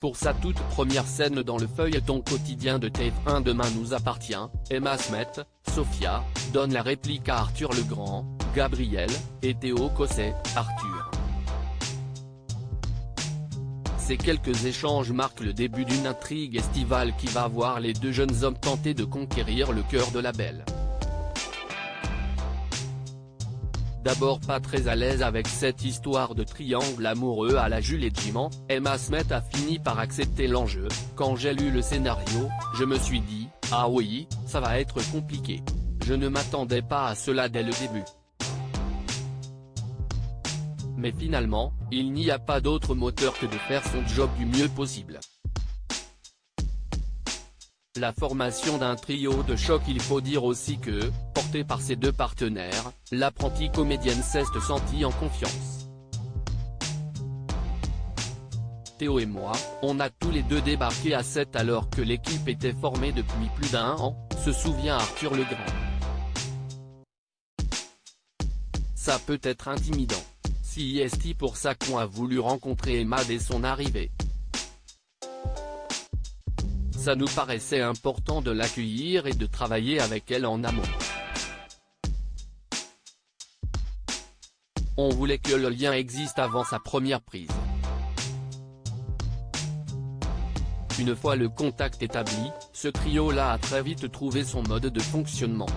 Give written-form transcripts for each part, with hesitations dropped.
Pour sa toute première scène dans le feuilleton quotidien de TF1 Demain nous appartient, Emma Smet, Sophia, donne la réplique à Arthur Legrand, Gabriel, et Théo Cosset, Arthur. Ces quelques échanges marquent le début d'une intrigue estivale qui va voir les deux jeunes hommes tenter de conquérir le cœur de la belle. D'abord pas très à l'aise avec cette histoire de triangle amoureux à la Jules et Jim, Emma Smet a fini par accepter l'enjeu. Quand j'ai lu le scénario, je me suis dit, ah oui, ça va être compliqué. Je ne m'attendais pas à cela dès le début. Mais finalement, il n'y a pas d'autre moteur que de faire son job du mieux possible. La formation d'un trio de choc. Il faut dire aussi que, portée par ses deux partenaires, l'apprentie comédienne s'est sentie en confiance. Théo et moi, on a tous les deux débarqué à 7 alors que l'équipe était formée depuis plus d'1 an, se souvient Arthur Legrand. Ça peut être intimidant. C'est pour ça qu'on a voulu rencontrer Emma dès son arrivée. Ça nous paraissait important de l'accueillir et de travailler avec elle en amont. On voulait que le lien existe avant sa première prise. Une fois le contact établi, ce trio-là a très vite trouvé son mode de fonctionnement.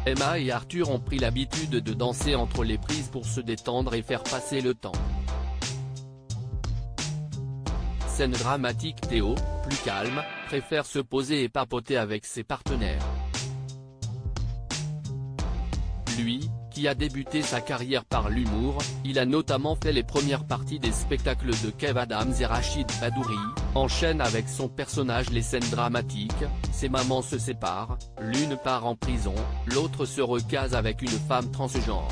Emma et Arthur ont pris l'habitude de danser entre les prises pour se détendre et faire passer le temps. Scène dramatique. Théo, plus calme, préfère se poser et papoter avec ses partenaires. Lui, qui a débuté sa carrière par l'humour, il a notamment fait les premières parties des spectacles de Kev Adams et Rachid Badouri, enchaîne avec son personnage les scènes dramatiques. Ses mamans se séparent, l'une part en prison, l'autre se recase avec une femme transgenre.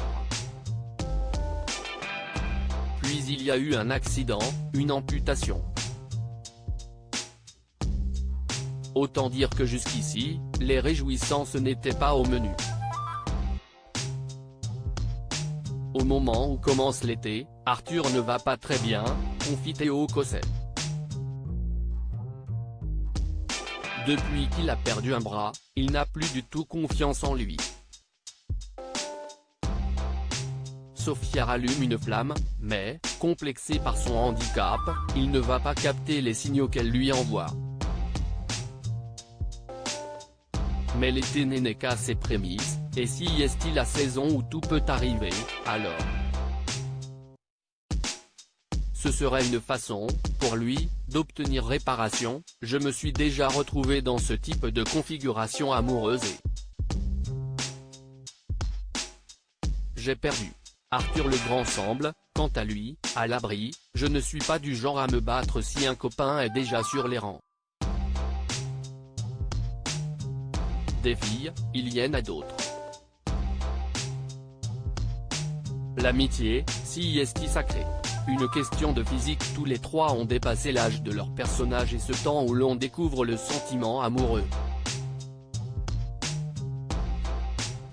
Puis il y a eu un accident, une amputation. Autant dire que jusqu'ici, les réjouissances n'étaient pas au menu. Au moment où commence l'été, Arthur ne va pas très bien, confie Théo Cosset. Depuis qu'il a perdu un bras, il n'a plus du tout confiance en lui. Sophia rallume une flamme, mais, complexé par son handicap, il ne va pas capter les signaux qu'elle lui envoie. Mais l'été n'est qu'à ses prémices, et si est-il la saison où tout peut arriver, alors ce serait une façon, pour lui, d'obtenir réparation. Je me suis déjà retrouvé dans ce type de configuration amoureuse et j'ai perdu. Arthur Legrand semble, quant à lui, à l'abri. Je ne suis pas du genre à me battre si un copain est déjà sur les rangs. Des filles, il y en a d'autres. L'amitié, si est sacrée. Une question de physique. Tous les trois ont dépassé l'âge de leur personnage et ce temps où l'on découvre le sentiment amoureux.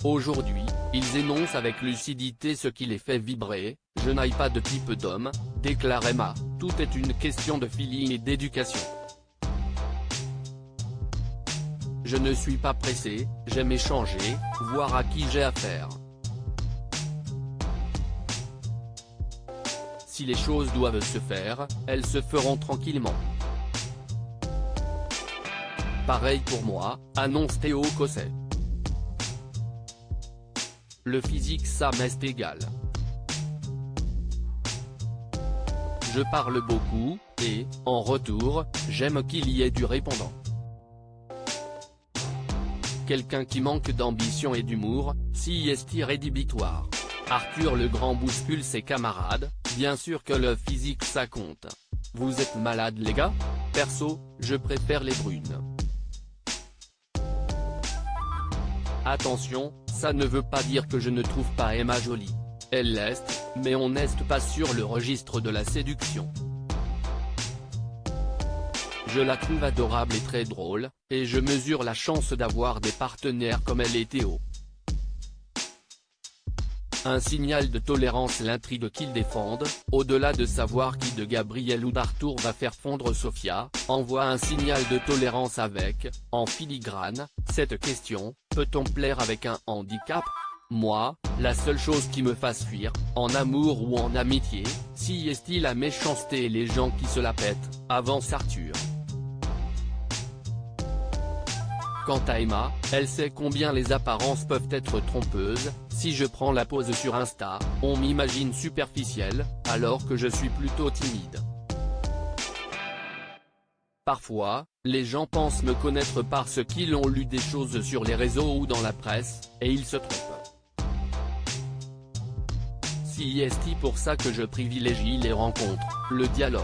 Aujourd'hui, ils énoncent avec lucidité ce qui les fait vibrer. Je n'aille pas de type d'homme, déclare Emma, tout est une question de feeling et d'éducation. Je ne suis pas pressé, j'aime échanger, voir à qui j'ai affaire. Si les choses doivent se faire, elles se feront tranquillement. Pareil pour moi, annonce Théo Cosset. Le physique ça m'est égal. Je parle beaucoup, et, en retour, j'aime qu'il y ait du répondant. Quelqu'un qui manque d'ambition et d'humour, si est rédhibitoire. Arthur Legrand bouscule ses camarades, bien sûr que le physique ça compte. Vous êtes malades les gars? Perso, je préfère les brunes. Attention, ça ne veut pas dire que je ne trouve pas Emma jolie. Elle l'est, mais on n'est pas sur le registre de la séduction. Je la trouve adorable et très drôle, et je mesure la chance d'avoir des partenaires comme elle et Théo. Un signal de tolérance l'intrigue qu'ils défendent, au-delà de savoir qui de Gabriel ou d'Arthur va faire fondre Sofia, envoie un signal de tolérance avec, en filigrane, cette question: peut-on plaire avec un handicap? Moi, la seule chose qui me fasse fuir, en amour ou en amitié, si est-il la méchanceté et les gens qui se la pètent, avance Arthur. Quant à Emma, elle sait combien les apparences peuvent être trompeuses. Si je prends la pose sur Insta, on m'imagine superficielle, alors que je suis plutôt timide. Parfois, les gens pensent me connaître parce qu'ils ont lu des choses sur les réseaux ou dans la presse, et ils se trompent. Si est pour ça que je privilégie les rencontres, le dialogue.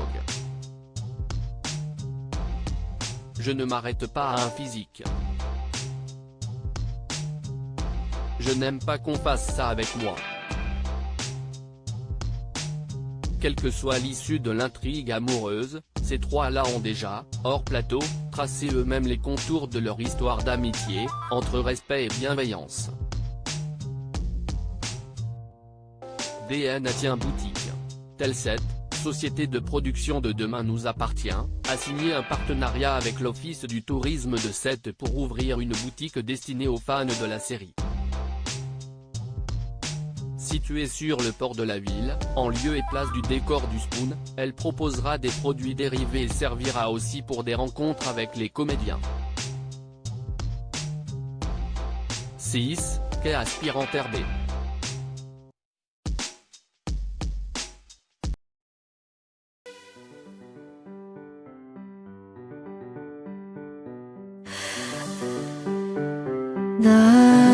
Je ne m'arrête pas à un physique. Je n'aime pas qu'on fasse ça avec moi. Quelle que soit l'issue de l'intrigue amoureuse, ces trois-là ont déjà, hors plateau, tracé eux-mêmes les contours de leur histoire d'amitié, entre respect et bienveillance. DNA tient boutique. Telset, société de production de Demain nous appartient, a signé un partenariat avec l'Office du tourisme de Sète pour ouvrir une boutique destinée aux fans de la série. Située sur le port de la ville, en lieu et place du décor du Spoon, elle proposera des produits dérivés et servira aussi pour des rencontres avec les comédiens. 6. Quai aspirant RB. 나